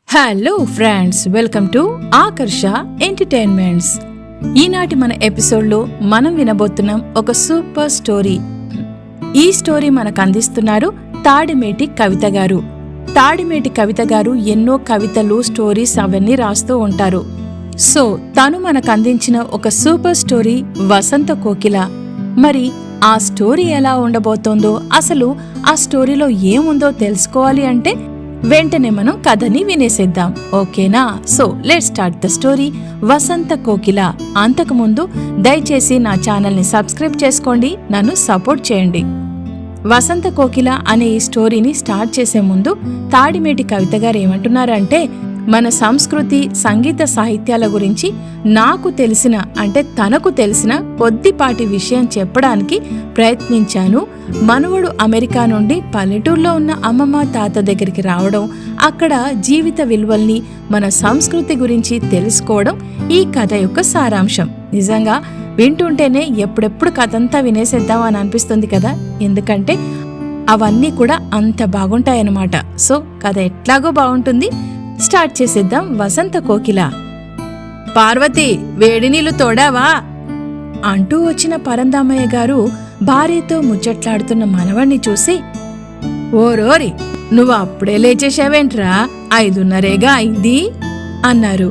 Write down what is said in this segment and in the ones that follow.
Hello friends, welcome to Akarsha entertainments. ఈనాటి మన ఎపిసోడ్లో మనం వినబోతున్నాం ఒక సూపర్ స్టోరీ. ఈ స్టోరీ మనకు అందిస్తున్నారు తాడిమేటి కవిత గారు. తాడిమేటి కవిత గారు ఎన్నో కవితలు, స్టోరీస్ అవన్నీ రాస్తూ ఉంటారు. సో తను మనకు అందించిన ఒక సూపర్ స్టోరీ వసంత కోకిల. మరి ఆ స్టోరీ ఎలా ఉండబోతోందో, అసలు ఆ స్టోరీలో ఏముందో తెలుసుకోవాలి అంటే వెంటనే మనం కథని వినేసేద్దాం, ఓకేనా? So let's start the story Vasantha Kokila. అంతకుముందు దయచేసి నా ఛానల్ని సబ్స్క్రైబ్ చేసుకోండి, నన్ను సపోర్ట్ చేయండి. వసంత కోకిల అనే ఈ స్టోరీని స్టార్ట్ చేసే ముందు తాడిమేటి కవిత గారు ఏమంటున్నారంటే, మన సంస్కృతి, సంగీత సాహిత్యాల గురించి నాకు తెలిసిన, అంటే తనకు తెలిసిన కొద్దిపాటి విషయం చెప్పడానికి ప్రయత్నించాను. మనవడు అమెరికా నుండి పల్లెటూరులో ఉన్న అమ్మమ్మ తాత దగ్గరికి రావడం, అక్కడ జీవిత విలువల్ని, మన సంస్కృతి గురించి తెలుసుకోవడం ఈ కథ యొక్క సారాంశం. నిజంగా వింటుంటేనే ఎప్పుడెప్పుడు కథంతా వినేసేద్దాం అని అనిపిస్తుంది కదా, ఎందుకంటే అవన్నీ కూడా అంత బాగుంటాయన్నమాట. సో కథ ఎట్లాగో బాగుంటుంది, స్టార్ట్ చేసేద్దాం. వసంత కోకిల. పార్వతి, వేడి నీళ్లు తోడావా అంటూ వచ్చిన పరందామయ్య గారు భార్యతో ముచ్చట్లాడుతున్న మనవణ్ణి చూసి, ఓరోరి, నువ్వు అప్పుడే లేచేశావేంట్రా, 5:30 అయింది అన్నారు.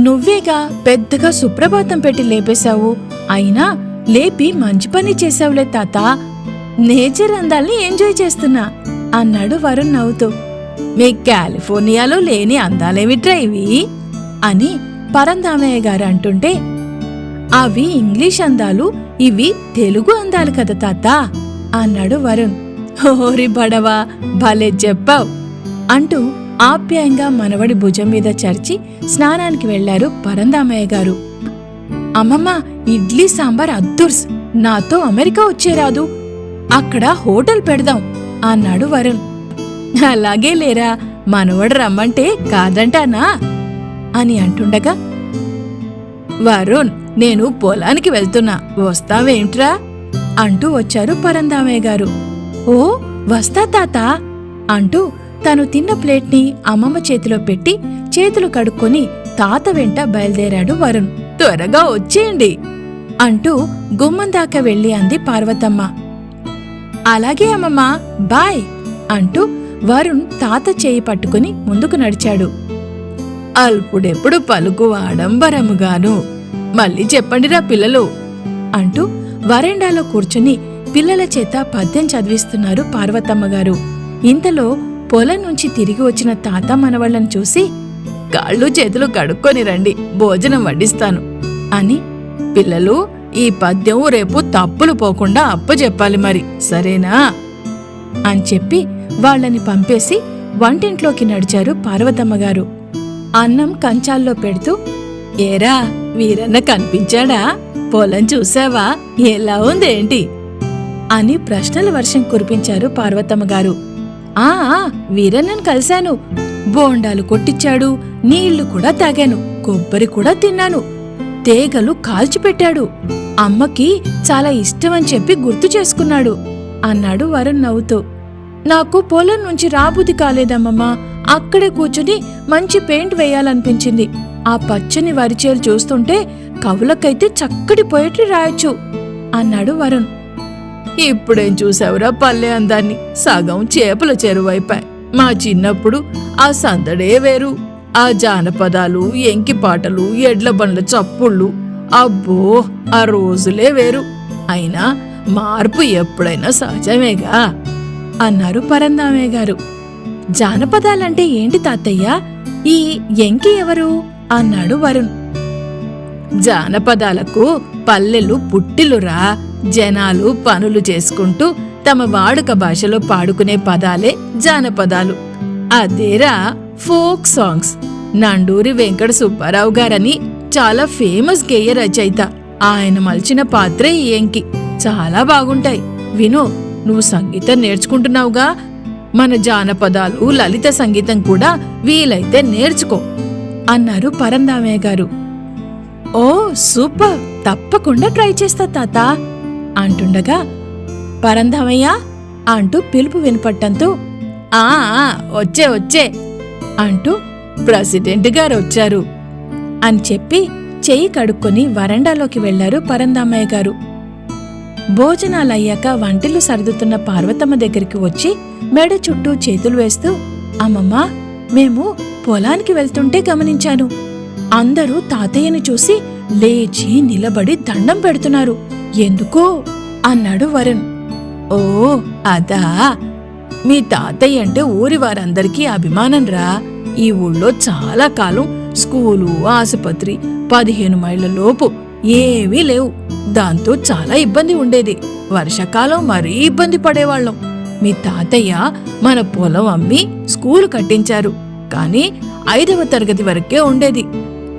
నువ్వేగా పెద్దగా సుప్రభాతం పెట్టి లేపేశావు, అయినా లేపి మంచి పని చేశావులే తాత, నేచర్ అందాల్ని ఎంజాయ్ చేస్తున్నా అన్నాడు వరుణ్ నవ్వుతూ. మీ కాలిఫోర్నియాలో లేని అందాలేమిట్రా ఇవి అని పరందామయ్య గారు అంటుంటే, అవి ఇంగ్లీష్ అందాలు, ఇవి తెలుగు అందాలు కదా తాత అన్నాడు వరుణ్. ఓరి బడవా, భలే చెప్పావు అంటూ ఆప్యాయంగా మనవడి భుజం మీద చరిచి స్నానానికి వెళ్లారు పరందామయ్య గారు. అమ్మమ్మ, ఇడ్లీ సాంబార్ అద్దుర్స్, నాతో అమెరికా వచ్చేరాదు, అక్కడ హోటల్ పెడదాం అన్నాడు వరుణ్. అలాగే లేరా, మనవడు రమ్మంటే కాదంటానా అని అంటుండగా, వరుణ్, నేను పొలానికి వెళ్తున్నా, వస్తావేంట్రా అంటూ వచ్చారు పరందామయ్య గారు. ఓ వస్తా తాత అంటూ తను తిన్న ప్లేట్ని అమ్మమ్మ చేతిలో పెట్టి చేతులు కడుక్కొని తాత వెంట బయలుదేరాడు వరుణ్. త్వరగా వచ్చేయండి అంటూ గుమ్మం దాకా వెళ్ళి అంది పార్వతమ్మ. అలాగే అమ్మమ్మ, బాయ్ అంటూ వరుణ్ తాత చేయి పట్టుకుని ముందుకు నడిచాడు. అల్పుడెప్పుడు పలుకు ఆడంబరముగాను, మళ్ళీ చెప్పండిరా పిల్లలు అంటూ వరండాలో కూర్చుని పిల్లల చేత పద్యం చదివిస్తున్నారు పార్వతమ్మ గారు. ఇంతలో పొలం నుంచి తిరిగి వచ్చిన తాత మనవళ్లను చూసి, కాళ్ళు చేతులు కడుక్కొని రండి, భోజనం వడ్డిస్తాను అని, పిల్లలు ఈ పద్యం రేపు తప్పులు పోకుండా అప్పచెప్పాలి మరి, సరేనా అని చెప్పి వాళ్లని పంపేసి వంటింట్లోకి నడిచారు పార్వతమ్మగారు. అన్నం కంచాల్లో పెడుతూ, ఏరా వీరన్న కనిపించాడా, పొలం చూసావా, ఎలా ఉందేంటి అని ప్రశ్నల వర్షం కురిపించారు పార్వతమ్మగారు. ఆ వీరన్నను కలిశాను, బోండాలు కొట్టించాడు, నీళ్లు కూడా తాగాను, కొబ్బరి కూడా తిన్నాను, తేగలు కాల్చిపెట్టాడు, అమ్మకి చాలా ఇష్టమని చెప్పి గుర్తు చేసుకున్నాడు అన్నాడు వరుణ్ నవ్వుతూ. నాకు పొలం నుంచి రాబుద్ది కాలేదమ్మమ్మా, అక్కడే కూర్చుని మంచి పెయింట్ వేయాలనిపించింది. ఆ పచ్చని వరిచేలు చూస్తుంటే కవులకైతే చక్కటి పోయిటరీ రాయొచ్చు అన్నాడు వరుణ్. ఇప్పుడేం చూసావురా పల్లె అందాన్ని, సగం చేపల చెరువైపాయ్. మా చిన్నప్పుడు ఆ సందడే వేరు, ఆ జానపదాలు, ఎంకి పాటలు, ఎడ్ల బండ్ల చప్పుళ్ళు, అబ్బో ఆ రోజులే వేరు. అయినా మార్పు ఎప్పుడైనా సహజమేగా అన్నారు పరందామయ్య గారు. జానపదాలంటే ఏంటి తాతయ్య, ఈ ఎంకి ఎవరు అన్నాడు వరుణ్. జానపదాలకు పల్లెలు పుట్టిలురా, జనాలు పనులు చేసుకుంటూ తమ వాడుక భాషలో పాడుకునే పదాలే జానపదాలు. అదేరా ఫోక్ సాంగ్స్. నండూరి వెంకట సుబ్బారావు గారని చాలా ఫేమస్ గేయ రచయిత, ఆయన మలిచిన పాత్రే ఈ ఎంకి, చాలా బాగుంటాయి. విను, నువ్వు సంగీతం నేర్చుకుంటున్నావుగా, మన జానపదాలు, లలిత సంగీతం కూడా వీలైతే నేర్చుకో అన్నారు పరందామయ్య గారు. ఓ సూపర్, తప్పకుండా ట్రై చేస్తా తాత అంటుండగా, పరందామయ్య అంటూ పిలుపు వినపట్టంతో, ఆ వచ్చే వచ్చే అంటూ ప్రెసిడెంట్ గారు వచ్చారు అని చెప్పి చెయ్యి కడుక్కొని వరండాలోకి వెళ్లారు పరందామయ్య గారు. భోజనాలయ్యాక వంటిల్లు సర్దుతున్న పార్వతమ్మ దగ్గరికి వచ్చి మెడ చుట్టూ చేతులు వేస్తూ, అమ్మమ్మా, మేము పొలానికి వెళ్తుంటే గమనించాను. అందరూ తాతయ్యని చూసి లేచి నిలబడి దండం పెడుతున్నారు. ఎందుకో అన్నాడు వరుణ్. ఓ అదా, మీ తాతయ్య అంటే ఊరి వారందరికీ అభిమానంరా. ఈ ఊళ్ళో చాలా కాలం స్కూలు, ఆసుపత్రి 15 మైళ్ళ లోపు ఏవీ లేవు. దాంతో చాలా ఇబ్బంది ఉండేది. వర్షాకాలం మరీ ఇబ్బంది పడేవాళ్లం. మీ తాతయ్య మన పొలం అమ్మి స్కూలు కట్టించారు. కాని 5వ తరగతి వరకే ఉండేది.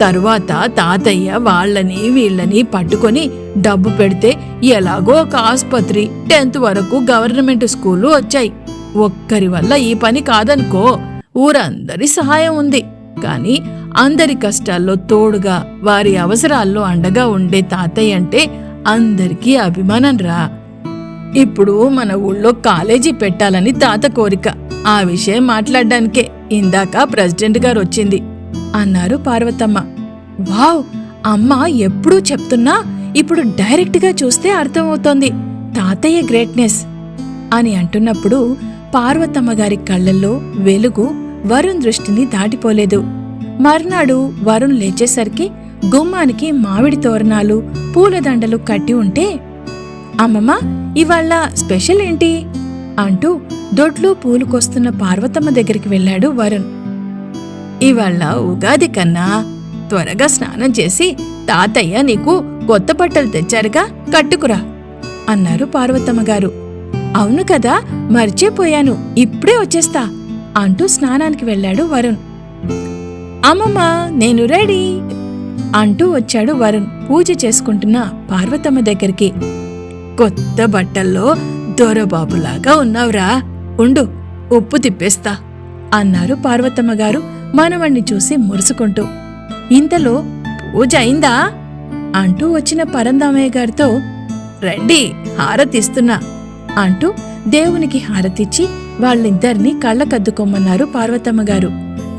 తరువాత తాతయ్య వాళ్ళని వీళ్ళని పట్టుకొని డబ్బు పెడితే ఎలాగో ఒక ఆసుపత్రి, 10th వరకు గవర్నమెంట్ స్కూలు వచ్చాయి. ఒక్కరి వల్ల ఈ పని కాదనుకో, ఊరందరి సహాయం ఉంది. కాని అందరి కష్టాల్లో తోడుగా, వారి అవసరాల్లో అండగా ఉండే తాతయ్య అంటే అందరికీ అభిమానం రా. ఇప్పుడు మన ఊళ్ళో కాలేజీ పెట్టాలని తాత కోరిక. ఆ విషయం మాట్లాడ్డానికే ఇందాక ప్రెసిడెంట్ గారు వచ్చింది అన్నారు పార్వతమ్మ. వావ్, అమ్మ ఎప్పుడూ చెప్తున్నా ఇప్పుడు డైరెక్ట్గా చూస్తే అర్థమవుతోంది తాతయ్య గ్రేట్నెస్ అని అంటున్నప్పుడు పార్వతమ్మ గారి కళ్లల్లో వెలుగు వరుణ్ దృష్టిని దాటిపోలేదు. మర్నాడు వరుణ్ లేచేసరికి గుమ్మానికి మామిడి తోరణాలు, పూలదండలు కట్టి ఉంటే, అమ్మమ్మ, ఇవాళ స్పెషల్ ఏంటి అంటూ దొడ్లు పూలుకొస్తున్న పార్వతమ్మ దగ్గరికి వెళ్ళాడు వరుణ్. ఇవాళ ఉగాది కన్నా, త్వరగా స్నానం చేసి తాతయ్య నీకు కొత్త బట్టలు తెచ్చారుగా, కట్టుకురా అన్నారు పార్వతమ్మ గారు. అవును కదా, మర్చిపోయాను, ఇప్పుడే వచ్చేస్తా అంటూ స్నానానికి వెళ్ళాడు వరుణ్. అమ్మమ్మ, నేను రెడీ అంటూ వచ్చాడు వరుణ్ పూజ చేసుకుంటున్న పార్వతమ్మ దగ్గరికి. కొత్త బట్టల్లో దొరబాబులాగా ఉన్నావురా, ఉండు ఉప్పు తిప్పేస్తా అన్నారు పార్వతమ్మ గారు మనవణ్ణి చూసి మురుసుకుంటూ. ఇంతలో పూజ అయిందా అంటూ వచ్చిన పరందామయ్య గారితో, రండి హారతిస్తున్నా అంటూ దేవునికి హారతిచ్చి వాళ్ళిద్దరినీ కళ్ళకద్దుకోమన్నారు పార్వతమ్మ గారు.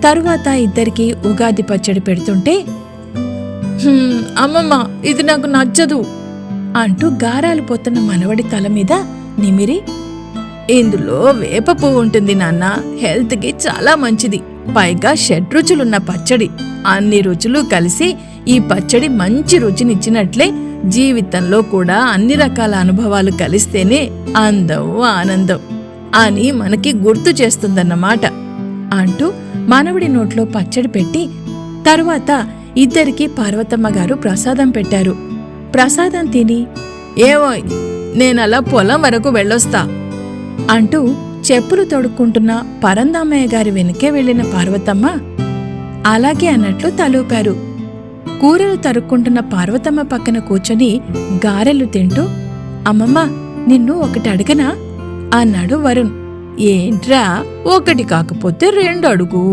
తరువాత ఇద్దరికీ ఉగాది పచ్చడి పెడుతుంటే, అమ్మమ్మ, ఇది నాకు నచ్చదు అంటూ గారాలు పోతున్న మనవడి తల మీద నిమిరి, ఇందులో వేప పువ్వు ఉంటుంది నాన్న, హెల్త్కి చాలా మంచిది. పైగా 6 రుచులున్న పచ్చడి. అన్ని రుచులు కలిసి ఈ పచ్చడి మంచి రుచినిచ్చినట్లే జీవితంలో కూడా అన్ని రకాల అనుభవాలు కలిస్తేనే అందం, ఆనందం అని మనకి గుర్తు చేస్తుందన్నమాట అంటూ మనవడి నోట్లో పచ్చడి పెట్టి తరువాత ఇద్దరికీ పార్వతమ్మ గారు ప్రసాదం పెట్టారు. ప్రసాదం తిని, ఏవోయ్, నేనలా పొలం వరకు వెళ్ళొస్తా అంటూ చెప్పులు తొడుక్కుంటున్న పరందామయ్య గారి వెనుకే వెళ్లిన పార్వతమ్మ అలాగే అన్నట్లు తలూపారు. కూరలు తరుక్కుంటున్న పార్వతమ్మ పక్కన కూర్చొని గారెలు తింటూ, అమ్మమ్మ, నిన్ను ఒకటి అడగనా అన్నాడు వరుణ్. ఏంట్రా, ఒకటి కాకపోతే 2 అడుగు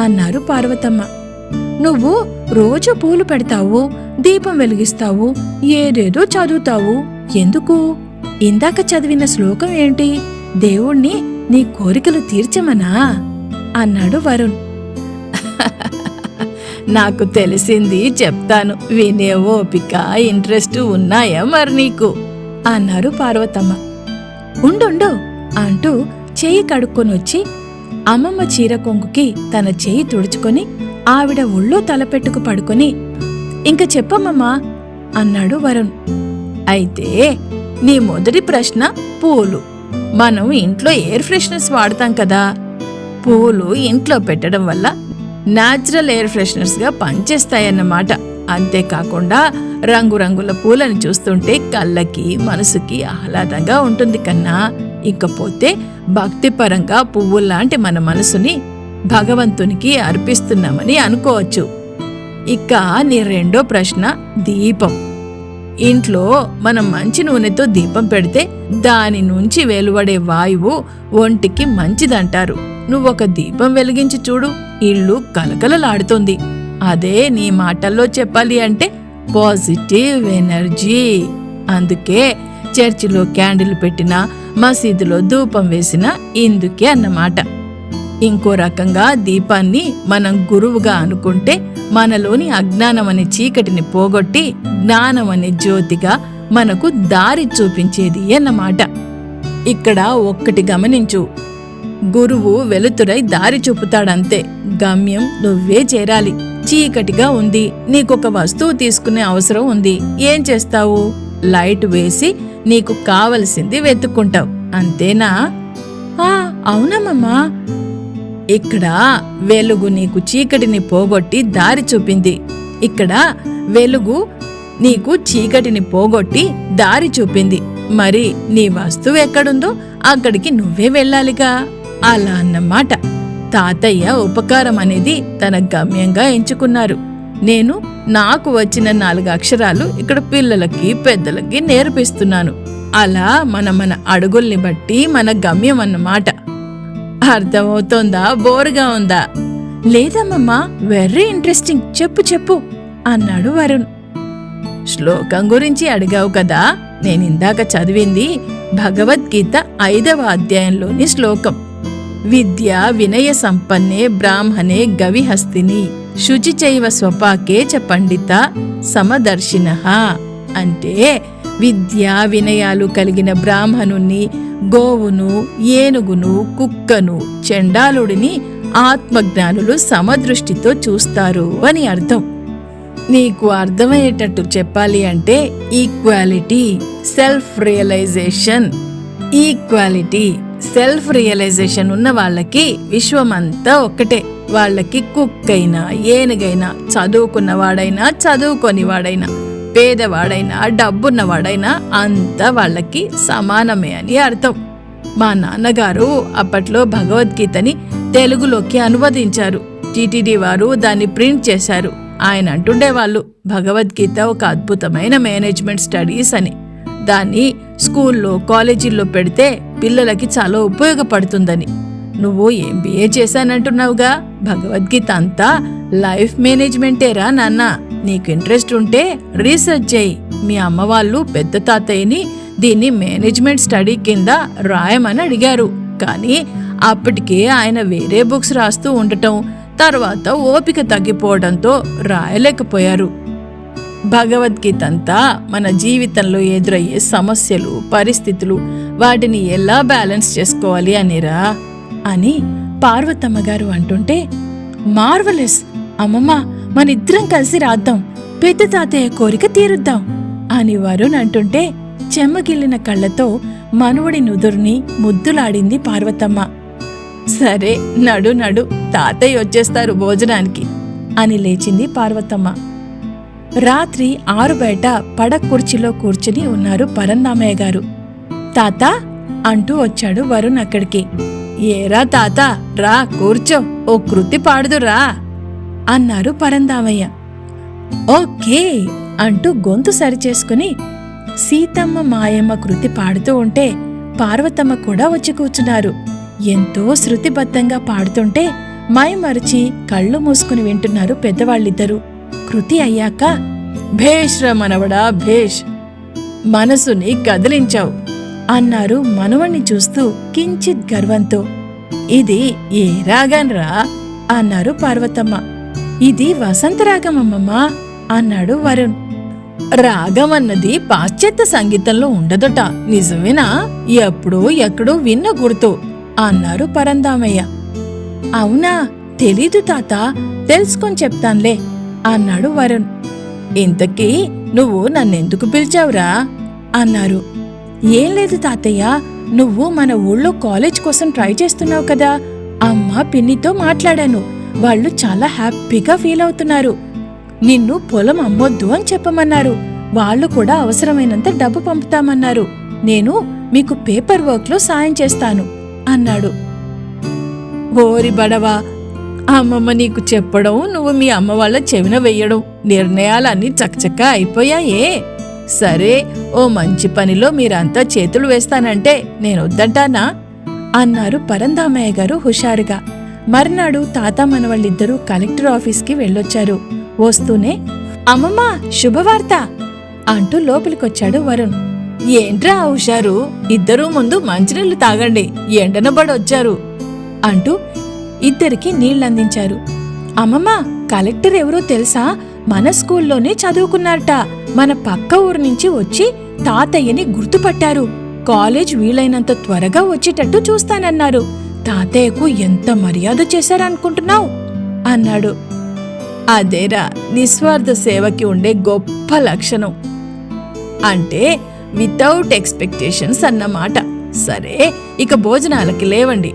అన్నారు పార్వతమ్మ. నువ్వు రోజు పూలు పెడతావు, దీపం వెలిగిస్తావు, ఏదేదో చదువుతావు, ఎందుకు? ఇందాక చదివిన శ్లోకం ఏంటి? దేవుణ్ణి నీ కోరికలు తీర్చమనా అన్నాడు వరుణ్. నాకు తెలిసింది చెప్తాను, వినే ఓపిక, ఇంట్రెస్ట్ ఉన్నాయా మరి నీకు అన్నారు పార్వతమ్మ. ఉండు అంటూ చెయ్యి కడుక్కొనొచ్చి అమ్మమ్మ చీర కొంగుకి తన చెయ్యి తుడుచుకొని ఆవిడ ఒళ్ళో తలపెట్టుకు పడుకొని, ఇంక చెప్పమ్మమ్మా అన్నాడు వరుణ్. అయితే నీ మొదటి ప్రశ్న పూలు. మనం ఇంట్లో ఎయిర్ ఫ్రెషనర్స్ వాడతాం కదా, పూలు ఇంట్లో పెట్టడం వల్ల న్యాచురల్ ఎయిర్ ఫ్రెషనర్స్ గా పనిచేస్తాయన్నమాట. అంతేకాకుండా రంగురంగుల పూలను చూస్తుంటే కళ్ళకి, మనసుకి ఆహ్లాదంగా ఉంటుంది కన్నా. ఇకపోతే భక్తిపరంగా పువ్వుల్లాంటి మన మనసుని భగవంతునికి అర్పిస్తున్నామని అనుకోవచ్చు. ఇక నీ రెండో ప్రశ్న దీపం. ఇంట్లో మనం మంచి నూనెతో దీపం పెడితే దాని నుంచి వెలువడే వాయువు ఒంటికి మంచిదంటారు. నువ్వొక దీపం వెలిగించి చూడు, ఇల్లు కలకలలాడుతుంది. అదే నీ మాటల్లో చెప్పాలి అంటే పాజిటివ్ ఎనర్జీ. అందుకే చర్చిలో క్యాండిల్ పెట్టినా, మసీదులో ధూపం వేసినా ఇందుకే అన్నమాట. ఇంకో రకంగా దీపాన్ని మనం గురువుగా అనుకుంటే మనలోని అజ్ఞానం అనే చీకటిని పోగొట్టి జ్ఞానం అనే జ్యోతిగా మనకు దారి చూపించేది అన్నమాట. ఇక్కడ ఒక్కటి గమనించు, గురువు వెలుతురై దారి చూపుతాడంతే, గమ్యం నువ్వే చేరాలి. చీకటిగా ఉంది, నీకొక వస్తువు తీసుకునే అవసరం ఉంది, ఏం చేస్తావు? లైట్ వేసి నీకు కావలసింది వెతుక్కుంటావు, అంతేనా? అవునమ్మా. ఇక్కడ వెలుగు నీకు చీకటిని పోగొట్టి దారి చూపింది. ఇక్కడ వెలుగు నీకు చీకటిని పోగొట్టి దారి చూపింది. మరి నీ వస్తువు ఎక్కడుందో అక్కడికి నువ్వే వెళ్ళాలిగా. అలా అన్నమాట. తాతయ్య ఉపకారం అనేది తన గమ్యంగా ఎంచుకున్నారు. నేను నాకు వచ్చిన 4 అక్షరాలు ఇక్కడ పిల్లలకి పెద్దలకి నేర్పిస్తున్నాను. అలా మన అడుగుల్ని బట్టి మన గమ్యం అన్నమాట. అర్థమవుతోందా? బోరుగా ఉందా? లేదమ్మమ్మా, వెర్రీ ఇంట్రెస్టింగ్, చెప్పు అన్నాడు వరుణ్. శ్లోకం గురించి అడిగావు కదా, నేనిందాక చదివింది భగవద్గీత 5వ అధ్యాయంలోని శ్లోకం. విద్యా వినయ సంపన్నే బ్రాహ్మణే గవిహస్తిని శుచిచైవ స్వపాకే చ పండిత సమదర్శినః. అంటే విద్యా వినయాలు కలిగిన బ్రాహ్మణుణ్ణి, గోవును, ఏనుగును, కుక్కను, చండాలుడిని ఆత్మజ్ఞానులు సమదృష్టితో చూస్తారు అని అర్థం. నీకు అర్థమయ్యేటట్టు చెప్పాలి అంటే equality, self realization. Equality, self realization ఉన్న వాళ్ళకి విశ్వమంతా ఒక్కటే. వాళ్ళకి కుక్కైనా, ఏనుగైనా, చదువుకున్నవాడైనా, చదువుకోనివాడైనా, పేదవాడైనా, డబ్బున్నవాడైనా అంతా వాళ్ళకి సమానమే అని అర్థం. మా నాన్నగారు అప్పట్లో భగవద్గీతని తెలుగులోకి అనువదించారు. టీటీడీ వారు దాన్ని ప్రింట్ చేశారు. ఆయన అంటుండేవాళ్ళు, భగవద్గీత ఒక అద్భుతమైన మేనేజ్మెంట్ స్టడీస్ అని. దాన్ని స్కూల్లో, కాలేజీల్లో పెడితే పిల్లలకి చాలా ఉపయోగపడుతుందని. నువ్వు MBA చేశానంటున్నావుగా, భగవద్గీత అంతా లైఫ్ మేనేజ్మెంటేరా నాన్న. నీకు ఇంట్రెస్ట్ ఉంటే రీసెర్చ్ చేయి. మీ అమ్మ వాళ్ళు పెద్ద తాతయ్యని దీన్ని మేనేజ్మెంట్ స్టడీ కింద రాయమని అడిగారు. కానీ అప్పటికే ఆయన వేరే బుక్స్ రాస్తూ ఉండటం, తర్వాత ఓపిక తగ్గిపోవడంతో రాయలేకపోయారు. భగవద్గీత అంతా మన జీవితంలో ఎదురయ్యే సమస్యలు, పరిస్థితులు, వాటిని ఎలా బ్యాలెన్స్ చేసుకోవాలి అనిరా అని పార్వతమ్మ గారు అంటుంటే, మార్వలెస్ అమ్మమ్మ, మనిద్దరం కలిసి రాద్దాం, పెద్ద తాతయ్య కోరిక తీరుద్దాం అని వరుణ్ అంటుంటే చెమ్మగిల్లిన కళ్ళతో మనవడి నుదుర్ని ముద్దులాడింది పార్వతమ్మ. సరే నడు నడు, తాతయ్య వచ్చేస్తారు భోజనానికి అని లేచింది పార్వతమ్మ. రాత్రి 6 బయట పడక కుర్చీలో కూర్చుని ఉన్నారు పరందామయ్య గారు. తాత అంటూ వచ్చాడు వరుణ్ అక్కడికి. ఏరా తాత, రా కూర్చో, ఓ కృతి పాడుదురా అన్నారు పరందామయ్య. ఓకే అంటూ గొంతు సరిచేసుకుని సీతమ్మ మాయమ్మ కృతి పాడుతూ ఉంటే పార్వతమ్మ కూడా వచ్చి కూర్చున్నారు. ఎంతో శృతిబద్ధంగా పాడుతుంటే మైమరిచి కళ్ళు మూసుకుని వింటున్నారు పెద్దవాళ్ళిద్దరూ. కృతి అయ్యాక, భేష్ రా మనవడా భేష్, మనసుని కదిలించావు అన్నారు మనవణ్ణి చూస్తూ కించిత్ గర్వంతో. ఇది ఏ రాగంరా అన్నారు పార్వతమ్మ. ఇది వసంతరాగమమ్మమ్మా అన్నాడు వరుణ్. రాగం అన్నది పాశ్చాత్య సంగీతంలో ఉండదట, నిజమేనా? ఎప్పుడో ఎక్కడో విన్న గుర్తు అన్నారు పరందామయ్య. అవునా, తెలీదు తాత, తెలుసుకొని చెప్తాన్లే అన్నాడు వరుణ్. ఇంతకీ నువ్వు నన్నెందుకు పిలిచావురా అన్నారు. ఏం లేదు తాతయ్య, నువ్వు మన ఊళ్ళో కాలేజ్ కోసం ట్రై చేస్తున్నావు కదా, అమ్మ పిన్నితో మాట్లాడాను. వాళ్ళు చాలా హ్యాపీగా ఫీల్ అవుతున్నారు. నిన్ను పొలం అమ్మొద్దు అని చెప్పమన్నారు. వాళ్ళు కూడా అవసరమైనంత డబ్బు పంపుతామన్నారు. నేను మీకు పేపర్ వర్క్ లో సాయం చేస్తాను అన్నాడు. ఓరి బడవా, అమ్మమ్మ నీకు చెప్పడం, నువ్వు మీ అమ్మ వాళ్ళ చెవిన వెయ్యడం, నిర్ణయాలన్నీ చకచకా అయిపోయాయే. సరే, ఓ మంచి పనిలో మీరంతా చేతులు వేస్తానంటే నేనొద్దంటానా అన్నారు పరందామయ్య గారు హుషారుగా. మర్నాడు తాత మనవాళ్ళిద్దరూ కలెక్టర్ ఆఫీస్కి వెళ్ళొచ్చారు. వస్తూనే, అమ్మమ్మ శుభవార్త అంటూ లోపలికొచ్చాడు వరుణ్. ఏంట్రా హుషారు, ఇద్దరూ ముందు మంచినీళ్లు తాగండి, ఎండనబడొచ్చారు అంటూ ఇద్దరికి నీళ్లందించారు. అమ్మమ్మ, కలెక్టర్ ఎవరో తెలుసా? మన స్కూల్లోనే చదువుకున్నారట. మన పక్క ఊరు నుంచి వచ్చి తాతయ్యని గుర్తుపట్టారు. కాలేజ్ వీలైనంత త్వరగా వచ్చేటట్టు చూస్తానన్నారు. తాతయ్యకు ఎంత మర్యాద చేశారనుకుంటున్నావు అన్నాడు. అదేరా నిస్వార్థ సేవకి ఉండే గొప్ప లక్షణం. అంటే వితౌట్ ఎక్స్పెక్టేషన్స్ అన్నమాట. సరే, ఇక భోజనాలకి లేవండి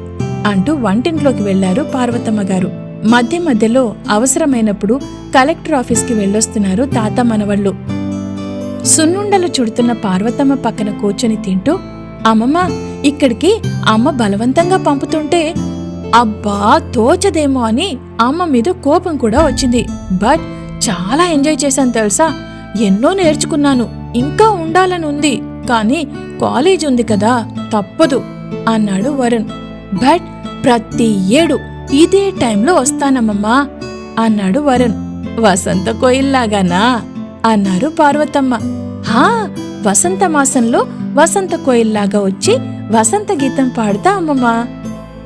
అంటూ వంటింట్లోకి వెళ్లారు పార్వతమ్మ గారు. మధ్య మధ్యలో అవసరమైనప్పుడు కలెక్టర్ ఆఫీస్కి వెళ్ళొస్తున్నారు తాత మనవళ్ళు. సున్నుండలు చుడుతున్న పార్వతమ్మ పక్కన కూర్చొని తింటూ, అమ్మమ్మ, ఇక్కడికి అమ్మ బలవంతంగా పంపుతుంటే అబ్బా తోచదేమో అని అమ్మ మీద కోపం కూడా వచ్చింది. బట్ చాలా ఎంజాయ్ చేశాను తెలుసా. ఎన్నో నేర్చుకున్నాను. ఇంకా ఉండాలని ఉంది, కానీ కాలేజ్ ఉంది కదా, తప్పదు అన్నాడు వరుణ్. బట్ ప్రతి ఏడు ఇదే టైంలో వస్తానమ్మమ్మా అన్నాడు వరుణ్. వసంత కోయిల్లాగానా అన్నారు పార్వతమ్మ. హా, వసంత మాసంలో వసంత కోయిల్లాగా వచ్చి వసంత గీతం పాడుతా అమ్మమ్మా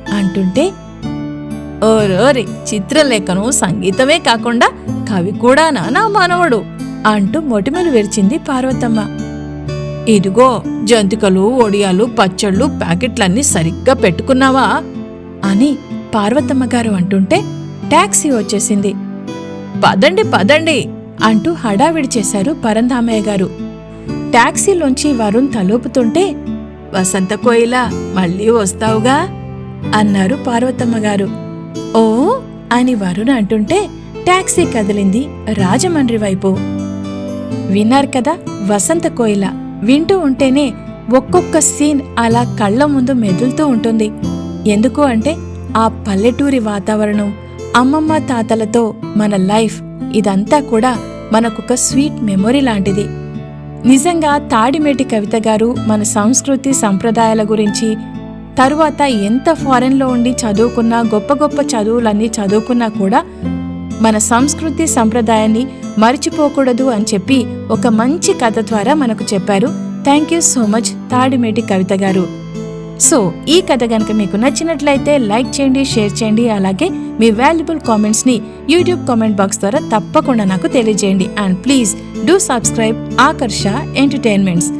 అంటుంటే, ఓరోరి, చిత్రలేఖను సంగీతమే కాకుండా కవి కూడానా నా మానవుడు అంటూ మొటిమలు విరిచింది పార్వతమ్మ. ఇదిగో జంతికలు, ఒడియాలు, పచ్చళ్ళు, ప్యాకెట్లన్నీ సరిగ్గా పెట్టుకున్నావా అని పార్వతమ్మ గారు అంటుంటే టాక్సీ వచ్చేసింది. పదండి పదండి అంటూ హడావిడి చేశారు పరంధామయ్య గారు. టాక్సీలోంచి వరుణ్ తలూపుతుంటే, వసంత కోయిలా మళ్ళీ వస్తావుగా అన్నారు పార్వతమ్మ గారు. ఓ అని వరుణ్ అంటుంటే టాక్సీ కదిలింది రాజమండ్రి వైపు. విన్నారు కదా వసంత కోయిల. వింటూ ఉంటేనే ఒక్కొక్క సీన్ అలా కళ్ల ముందు మెదులుతూ ఉంటుంది. ఎందుకు అంటే ఆ పల్లెటూరి వాతావరణం, అమ్మమ్మ తాతలతో మన లైఫ్, ఇదంతా కూడా మనకొక స్వీట్ మెమొరీ లాంటిది. నిజంగా తాడిమేటి కవిత గారు మన సంస్కృతి సంప్రదాయాల గురించి, తరువాత ఎంత ఫారెన్లో ఉండి చదువుకున్నా, గొప్ప గొప్ప చదువులన్నీ చదువుకున్నా కూడా మన సంస్కృతి సంప్రదాయాన్ని మర్చిపోకూడదు అని చెప్పి ఒక మంచి కథ ద్వారా మనకు చెప్పారు. Thank you so much Tadimeti Kavitha garu. So ఈ కథ గనక మీకు నచ్చినట్లయితే లైక్ చేయండి, షేర్ చేయండి. అలాగే మీ వాల్యుబుల్ కామెంట్స్ని యూట్యూబ్ కామెంట్ బాక్స్ ద్వారా తప్పకుండా నాకు తెలియజేయండి. And please do subscribe Akarsha entertainments.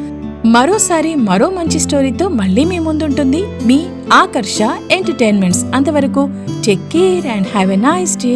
మరోసారి మరో మంచి స్టోరీతో మళ్ళీ మీ ముందుంటుంది మీ ఆకర్ష ఎంటర్టైన్మెంట్స్. అంతవరకు take care and have a nice day.